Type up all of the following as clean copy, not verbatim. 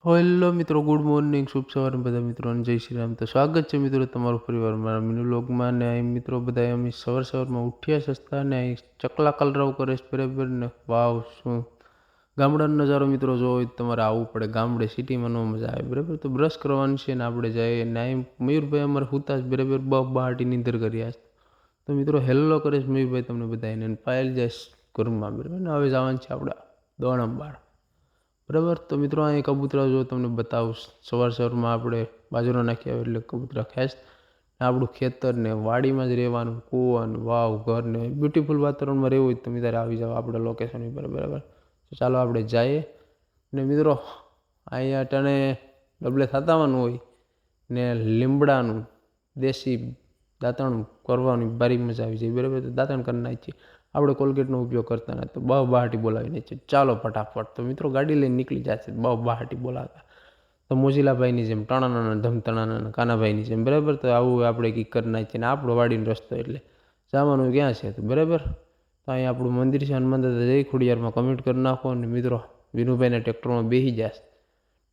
Hello મિત્રો, good morning, શુભ સવાર બધા મિત્રોને જય શ્રી રામ. તો સ્વાગત છે મિત્રો તમારું ફરીવાર મારા મિનુ વ્લોગમાં. ને અહીં મિત્રો બધા અમે સવારમાં ઉઠ્યા સસ્તા ને અહીં ચકલા કલરવ કરે છે બરાબર ને. વાવ, શું ગામડાનો નજારો મિત્રો જોવો હોય તમારે આવવું પડે ગામડે, સિટીમાં ન મજા આવે બરાબર. તો બ્રશ કરવાનું છે ને આપણે જઈએ ને અહીં મયુરભાઈ અમારે હુતા જ બરાબર, બહાટી નીંદર કર્યા છે. તો મિત્રો હેલો કરે છે મયુરભાઈ તમને બધા એને પાયલ જાય ઘરમાં બરાબર ને. હવે જવાનું છે આપણે દોણંબાર બરાબર. તો મિત્રો અહીં કબૂતરા જો તમને બતાવું, સવારમાં આપણે બાજરો નાખ્યા હોય એટલે કબૂતરા ખેંચ ને આપણું ખેતર ને વાડીમાં જ રહેવાનું, કૂવાનું, વાવ, ઘર ને બ્યુટીફુલ વાતાવરણમાં રહેવું હોય તમે ત્યારે આવી જાઓ આપણે લોકેશન ઉપર બરાબર. તો ચાલો આપણે જઈએ ને મિત્રો અહીંયા અટાણે ડબલે થતાવાનું હોય ને લીમડાનું દેશી દાંતણ કરવાની બારી મજા આવી જાય બરાબર. તો દાંતણ કરી નાખીએ આપણે, કોલગેટનો ઉપયોગ કરતા નથી તો બહાટી બોલાવી નાખીએ. ચાલો ફટાફટ. તો મિત્રો ગાડી લઈને નીકળી જશે બહાટી બોલાવતા. તો મોજીલાભાઈની જેમ ટણાના ધમતણાના કાનાભાઈની જેમ બરાબર. તો આવું આપણે કંઈક કરી નાખીએ ને આપણો વાડીનો રસ્તો એટલે જવાનું ક્યાં છે તો બરાબર. તો અહીંયા આપણું મંદિર છે હનુમાન દાદા જય ખોડિયારમાં, કમેન્ટ કરી નાખો. અને મિત્રો વિનુભાઈના ટ્રેક્ટરમાં બેસી જશે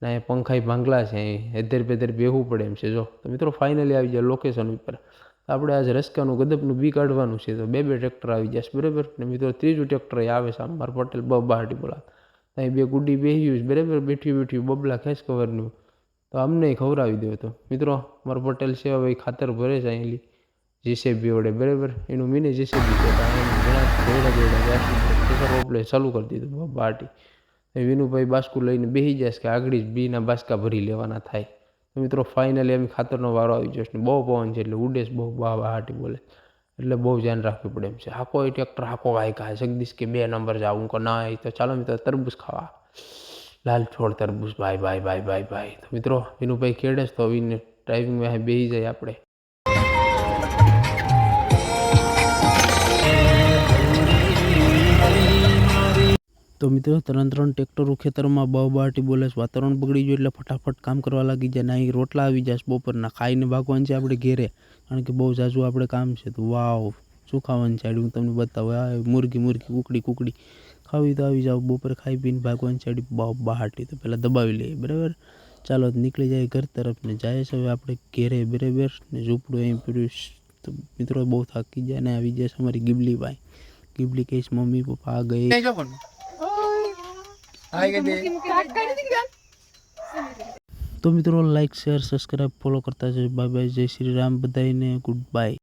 ને અહીંયા પંખાઈ ભાંગલા છે, અહીં હેધર પેધર બેહવું પડે એમ છે જો. તો મિત્રો ફાઇનલી આવી જાય લોકેશન ઉપર. આપણે આજે રસ્કાનું ગદપનું બી કાઢવાનું છે તો બે ટ્રેક્ટર આવી જશે બરાબર. ને મિત્રો ત્રીજું ટ્રેક્ટર આવે છે મારા પટેલ બહાટી બોલા. અહીં બે ગુડી બેહ્યું છે બરાબર, બેઠી બબલા ખેંચ કવરનું. તો અમને ખવડાવી દો. તો મિત્રો મારો પટેલ છે હવે ખાતર ભરે છે અહીંલી જેસીબી વડે બરાબર. એનું મિની જેસીબી છે. ઘણા ચાલુ કરી દીધું બહાટી. વિનુભાઈ બાસ્કુ લઈને બેસી જશે કે આગળ જ બીના બાસ્કા ભરી લેવાના થાય. તો મિત્રો ફાઇનલી એમ ખાતરનો વારો આવી જશે ને બહુ પવન છે એટલે ઉડેશ બહુ બહાટી બોલે એટલે બહુ ધ્યાન રાખવું પડે એમ છે. હાકો એ ટ્રેક્ટર હાકો વાયકા જગદીશ કે 2 નંબર જાવું કો ના. તો ચાલો મિત્રો તરબૂચ ખાવા, લાલ છોડ તરબૂચ ભાઈ ભાઈ ભાઈ ભાઈ ભાઈ. તો મિત્રો વિનુભાઈ ખેડે તો વિને ડ્રાઇવિંગમાં બેસી જાય આપણે. તો મિત્રો ત્રણ ટ્રેક્ટરો ખેતરમાં બહાટી બોલે છે. વાતાવરણ બગડી ગયું એટલે ફટાફટ કામ કરવા લાગી જાય. ના રોટલા આવી જશે બપોરના, ખાઈને ભાગવાનું છે આપણે ઘેરે, કારણ કે બહુ ઝાઝું આપણે કામ છે. તો વાવ, શું ખાવાનું છે હું તમને બતાવું. મુરગી કુકડી ખાવી તો આવી જાઓ. બપોરે ખાઈ પીને ભાગવાની છે બહાટી. તો પહેલાં દબાવી લઈએ બરાબર. ચાલો નીકળી જાય ઘર તરફ ને જાય છે હવે આપણે ઘેરે બરાબર. ને ઝૂંપડું અહીં પીડ્યું. તો મિત્રો બહુ થાકી જાય ને આવી જાય છે અમારી ગીબલીભાઈ. ગીબલી કહીશ મમ્મી પપ્પા આ ગઈ. તો મિત્રો લાઈક શેર સબસ્ક્રાઈબ ફોલો કરતા જજો. બાય બાય, જય શ્રી રામ બધાને, ગુડ બાય.